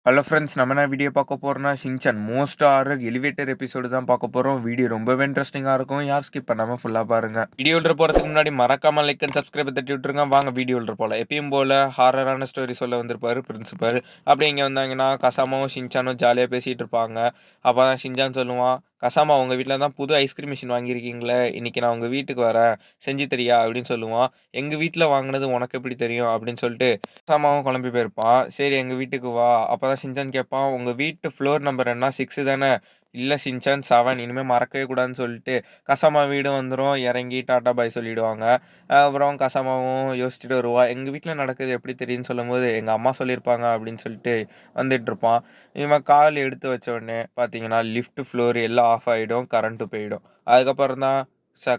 Hello friends, நம்ம என்ன video பார்க்க போறோம்னா, Shinchan most horror elevator episode தான் பார்க்க போறோம். வீடியோ ரொம்பவே இன்ட்ரெஸ்டிங்கா இருக்கும். யாரும் ஸ்கிப் பண்ணாம ஃபுல்லா பாருங்க. வீடியோல போறதுக்கு முன்னாடி மறக்காம லைக் அண்ட் சப்ஸ்கிரைப் தட்டி விட்டுருங்க. வாங்க வீடியோல போலாம். எப்பயும் போல ஹாரரான ஸ்டோரி சொல்ல வந்திருப்பாரு பிரின்சிபல். அப்படியே இங்க வந்தாங்கன்னா கசாமாவும் ஷின்சானும் ஜாலியா பேசிட்டு இருப்பாங்க. அப்பதான் ஷின்சான் சொல்லுவான், கசாமா உங்க வீட்ல தான் புது ஐஸ்கிரீம் மிஷின் வாங்கியிருக்கீங்களே, இன்னைக்கு நான் உங்க வீட்டுக்கு வரேன், செஞ்சு தரியா அப்படின்னு சொல்லுவான். எங்க வீட்ல வாங்கினது உனக்கு எப்படி தெரியும் அப்படின்னு சொல்லிட்டு கசாமாவும் குழம்பி போயிருப்பான். சரி எங்க வீட்டுக்கு வா. அப்பதான் ஷின்சான் கேட்பான், உங்க வீட்டு ஃப்ளோர் நம்பர் என்ன 6 தானே? இல்ல ஷின்சான் 7, இனிமே மறக்கவே கூடாதுன்னு சொல்லிட்டு கசாமா வீடும் வந்துரும். இறங்கி டாட்டா பாய் சொல்லிடுவாங்க. அப்புறம் கசாமாவும் யோசிச்சுட்டு வருவா. எங்க வீட்ல நடக்குது எப்படி தெரியும்னு சொல்லும்போது, எங்க அம்மா சொல்லியிருப்பாங்க அப்படின்னு சொல்லிட்டு வந்துட்டு இருப்பான். இவன் கால் எடுத்து வச்ச உடனே பார்த்தீங்கன்னா, லிஃப்ட் ஃப்ளோர் எல்லாம் ஆஃப் ஆயிடும். கரண்ட்டும் போயிடும். அதுக்கப்புறம் தான்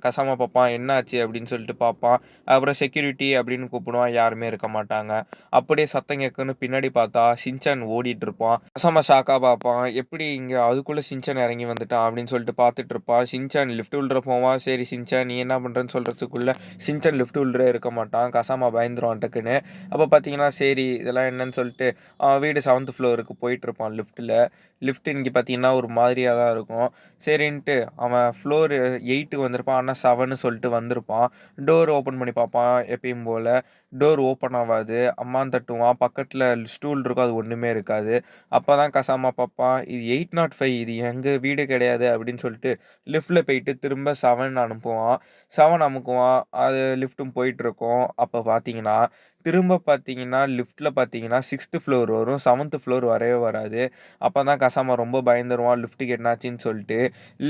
கசாமா பார்ப்பான். என்னாச்சு அப்படின்னு சொல்லிட்டு பார்ப்பான். அப்புறம் செக்யூரிட்டி அப்படின்னு கூப்பிடுவான். யாருமே இருக்க மாட்டாங்க. அப்படியே சத்தம் கேட்குன்னு பின்னாடி பார்த்தா ஷின்சான் ஓடிட்டு இருப்பான். கசாமா ஷாக்கா பார்ப்பான். எப்படி இங்க அதுக்குள்ள ஷின்சான் இறங்கி வந்துட்டான் அப்படின்னு சொல்லிட்டு பார்த்துட்டு இருப்பான். ஷின்சான் லிஃப்ட் உள்ள போவான். சரி ஷின்சான் நீ என்ன பண்றன்னு சொல்றதுக்குள்ள ஷின்சான் லிஃப்ட் உள்ளே இருக்க மாட்டான். கசாமா பயந்துருவான் டக்குன்னு. அப்போ பார்த்தீங்கன்னா சரி இதெல்லாம் என்னன்னு சொல்லிட்டு அவன் வீடு 7th ஃப்ளோருக்கு போயிட்டு இருப்பான் லிஃப்ட்டில். லிஃப்ட் இங்கே பார்த்தீங்கன்னா ஒரு மாதிரியாக தான் இருக்கும். சரின்ட்டு அவன் ஃப்ளோர் 8க்கு வந்திருப்பான். ஆனால் 7ன்னு சொல்லிட்டு வந்திருப்பான். டோர் ஓப்பன் பண்ணி பார்ப்பான் எப்பயும் போல். டோர் ஓப்பன் ஆகாது. அம்மான்னு தட்டுவான். பக்கத்தில் ஸ்டூல் இருக்கும். அது ஒன்றுமே இருக்காது. அப்போ தான் கசாமா பார்ப்பான். இது 805, இது எங்கள் வீடு கிடையாது அப்படின்னு சொல்லிட்டு லிஃப்ட்டில் போயிட்டு திரும்ப 7 அனுப்புவான். 7 அமுக்குவான். அது லிஃப்ட்டும் போயிட்டுருக்கும். அப்போ பார்த்தீங்கன்னா திரும்ப பார்த்தீங்கன்னா லிஃப்ட்டில் பார்த்தீங்கன்னா 6th ஃப்ளோர் வரும். 7th ஃப்ளோர் வரவே வராது. அப்போ தான் கசாமா ரொம்ப பயந்துருவான். லிஃப்ட்டுக்கு என்னாச்சுன்னு சொல்லிட்டு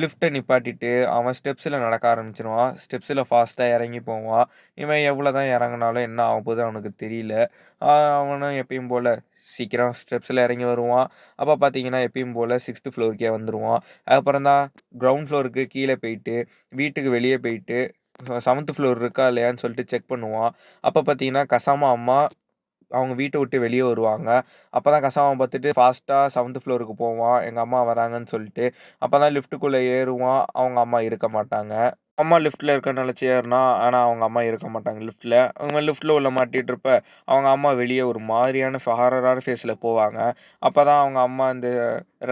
லிஃப்ட்டை நிப்பாட்டிட்டு அவன் ஸ்டெப்ஸில் நடக்க ஆரம்பிச்சிருவான். ஸ்டெப்ஸில் ஃபாஸ்ட்டாக இறங்கி போவான். இவன் எவ்வளோ தான் இறங்குனாலும் என்ன ஆகப்போகுது அவனுக்கு தெரியல. அவனும் எப்பயும் போல் சீக்கிரம் ஸ்டெப்ஸில் இறங்கி வருவான். அப்போ பார்த்தீங்கன்னா எப்பயும் போல் 6th ஃப்ளோருக்கே வந்துடுவான். அதுக்கப்புறம் தான் கிரவுண்ட் ஃப்ளோருக்கு கீழே போயிட்டு வீட்டுக்கு வெளியே போயிட்டு 7th ஃப்ளோர் இருக்கா இல்லையான்னு சொல்லிட்டு செக் பண்ணுவான். அப்போ பார்த்தீங்கன்னா கசாமா அம்மா அவங்க வீட்ட விட்டு வெளிய வருவாங்க. அப்பதான் கசாம பார்த்துட்டு ஃபாஸ்ட்டா 7th ஃப்ளோருக்கு போவான். எங்க அம்மா வராங்கன்னு சொல்லிட்டு. அப்பதான் லிஃப்ட்டுக்குள்ள ஏறுவான். அவங்க அம்மா இருக்க மாட்டாங்க. அம்மா லிஃப்ட்ல இருக்கன்னு நெனச்சு ஏறுனான். ஆனா அவங்க அம்மா இருக்க மாட்டாங்க லிஃப்ட்ல. அவன் லிஃப்ட்ல உள்ள மாட்டிட்டு அவங்க அம்மா வெளிய ஒரு மாதிரியான ஹாரரான ஃபேஸ்ல போவாங்க. அப்பதான் அவங்க அம்மா இந்த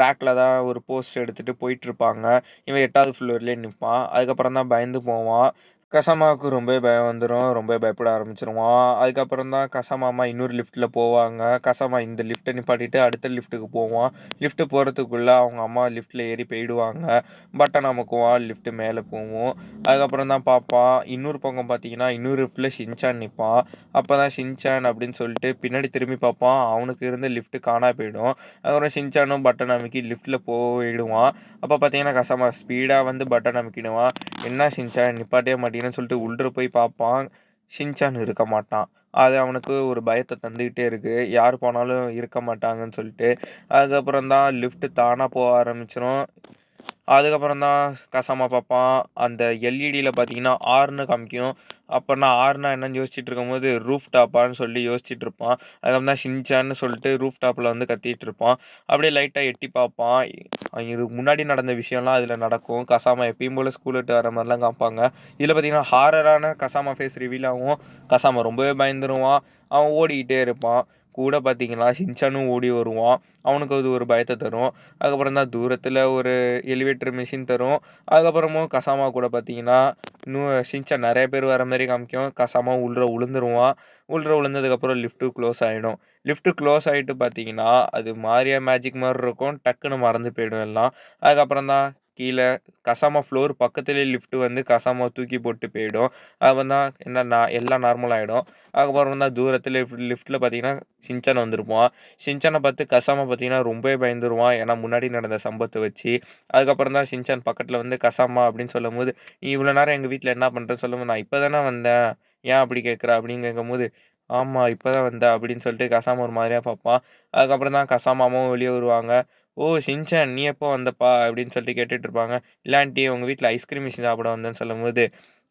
ரேக்ல தான் ஒரு போஸ்ட் எடுத்துட்டு போயிட்டுருப்பாங்க. இவன் 8வது ஃப்ளோர்லயே நிப்பான். அதுக்கப்புறம் தான் பயந்து போவான். கசாமாவுக்கு ரொம்பவே பயம் வந்துரும். ரொம்பவே பயப்பட ஆரம்பிச்சுருவான். அதுக்கப்புறம் தான் கசாமா அம்மா இன்னொரு லிஃப்ட்ல போவாங்க. கசாமா இந்த லிஃப்ட்ட நிப்பாட்டிட்டு அடுத்த லிஃப்ட்டுக்கு போவான். லிஃப்ட் போறதுக்குள்ள அவங்க அம்மா லிஃப்ட்ல ஏறி போயிடுவாங்க. பட்டன் அமுக்குவான். லிஃப்ட் மேல போவும். அதுக்கப்புறம் தான் பார்ப்பான். இன்னொரு பக்கம் பார்த்தீங்கன்னா, இன்னொரு லிஃப்ட்ல ஷின்சான் நிப்பான். அப்பதான் ஷின்சான் அப்படின்னு சொல்லிட்டு பின்னாடி திரும்பி பார்ப்பான். அவனுக்கு இருந்த லிஃப்ட் காணா போயிடும். அதுக்கப்புறம் ஷின்சானும் பட்டன் அமுக்கி லிஃப்ட்ல போயிடுவான். அப்ப பார்த்தீங்கன்னா, கசாமா ஸ்பீடா வந்து பட்டன் அமுக்கிடுவான். என்ன ஷின்சான் நிப்பாட்டவே மாட்டீங்கன்னு சொல்லிட்டு உள்ள போய் பார்ப்பான். ஷின்சான் இருக்க மாட்டான். அது அவனுக்கு ஒரு பயத்த தந்துகிட்டே இருக்கு. யார் போனாலும் இருக்க மாட்டாங்கன்னு சொல்லிட்டு. அதுக்கப்புறம் தான் லிஃப்ட் தானா போக ஆரம்பிச்சுரும். அதுக்கப்புறம் தான் கசாமா பார்ப்பான். அந்த எல்இடியில பார்த்தீங்கன்னா, ஆர்ன்னு காமிக்கும். அப்ப நான் ஆர்ன்னா என்னன்னு யோசிச்சுட்டு இருக்கும்போது, ரூஃப் டாப்பான்னு சொல்லி யோசிச்சுட்டு இருப்பான். அதுக்கப்புறம் தான் ஷின்சான்னு சொல்லிட்டு ரூஃப் டாப்ல வந்து கத்திட்டு இருப்பான். அப்படியே லைட்டா எட்டி பார்ப்பான். இதுக்கு முன்னாடி நடந்த விஷயம்லாம் அதில நடக்கும். கசாமா எப்பயும் போல ஸ்கூல் விட்டு வர மாரிலாம் காமிப்பாங்க. இதில பார்த்தீங்கன்னா, ஹாரரான கசாமா ஃபேஸ் ரிவீல் ஆகும். கசாமா ரொம்பவே பயந்துருவான். அவன் ஓடிக்கிட்டே இருப்பான். கூட பார்த்தீங்கன்னா, ஷின்சானும் ஓடி வருவான். அவனுக்கு அது ஒரு பயத்த தரும். அதுக்கப்புறம் தான் தூரத்தில ஒரு எலிவேட்டர் மிஷின் தரும். அதுக்கப்புறமும் கசாமா கூட பார்த்தீங்கன்னா, இன்னும் ஷின்சான் நெறைய பேர் வர மாரி காமிக்கும். கசாமா உள்ள விழுந்துருவான். உள்ள விழுந்ததுக்கப்புறம் லிஃப்ட்டு க்ளோஸ் ஆயிடும். லிஃப்ட் க்ளோஸ் ஆயிட்டு பார்த்தீங்கன்னா, அது மாரியா மேஜிக் மாரி இருக்கும். டக்குனு மறந்து போயிடும் எல்லாம். அதுக்கப்புறம் தான் கீழ கசாமா ஃப்ளோர் பக்கத்திலேயே லிஃப்ட் வந்து கசாமாவ தூக்கி போட்டு போயிடும். அப்பறம் தான் என்னன்னா எல்லாம் நார்மல் ஆயிடும். அதுக்கப்புறம் தான் தூரத்தில லிஃப்ட்ல பார்த்தீங்கன்னா, ஷின்சான் வந்திருப்பான். ஷின்சான பார்த்து கசாமா பார்த்தீங்கன்னா, ரொம்பவே பயந்துருவான். ஏன்னா முன்னாடி நடந்த சம்பவத்த வச்சு. அதுக்கப்புறம் தான் ஷின்சான் பக்கத்தில வந்து கசாமா அப்படின்னு சொல்லும்போது, "நீ இவ்வளோ நேரம் எங்க வீட்ல என்ன பண்றன்னு?" சொல்லும்போது, "நான் இப்ப தானே வந்தேன். ஏன் அப்படி கேட்குற?" அப்படின்னு கேட்கும்போது, "ஆமா இப்ப தான் வந்தேன்" அப்படின்னு சொல்லிட்டு கசாமா ஒரு மாதிரியா பார்ப்பான். அதுக்கப்புறம் தான் கசாமாவும் வெளிய வருவாங்க. "ஓ! ஷின்சான் நீ எப்போ வந்தப்பா?" அப்படின்னு சொல்லிட்டு கேட்டுட்டு இருப்பாங்க. "இல்ல ஆன்ட்டி உங்க வீட்ல ஐஸ்கிரீம் மிஷின் சாப்பிட வந்தேன்னு" சொல்லும்போது,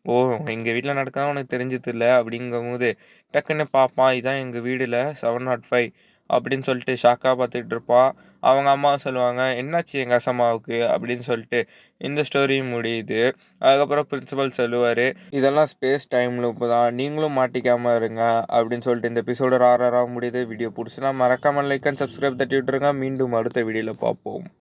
"ஓ! எங்க வீட்ல நடக்குதுலாம் உனக்கு தெரிஞ்சதில்ல" அப்படிங்கும்போது, டக்குன்னு பார்ப்பான். இதான் எங்க வீடுல 705. அப்படின்னு சொல்லிட்டு ஷாக்கா பார்த்துட்டு இருப்பான். அவங்க அம்மா சொல்லுவாங்க, "என்னாச்சு எங்க அசம்மாவுக்கு?" அப்படின்னு சொல்லிட்டு இந்த ஸ்டோரி முடியுது. அதுக்கப்புறம் பிரின்சிபல் சொல்லுவாரு, "இதெல்லாம் ஸ்பேஸ் டைம் லூப் தான். நீங்களும் மாட்டிக்காம இருங்க." அப்படின்னு சொல்லிட்டு இந்த எபிசோடு முடியுது. வீடியோ புடிச்சுனா மறக்காம லைக் அண்ட் சப்ஸ்கிரைப் தட்டி விட்டுருங்க. மீண்டும் அடுத்த வீடியோல பார்ப்போம்.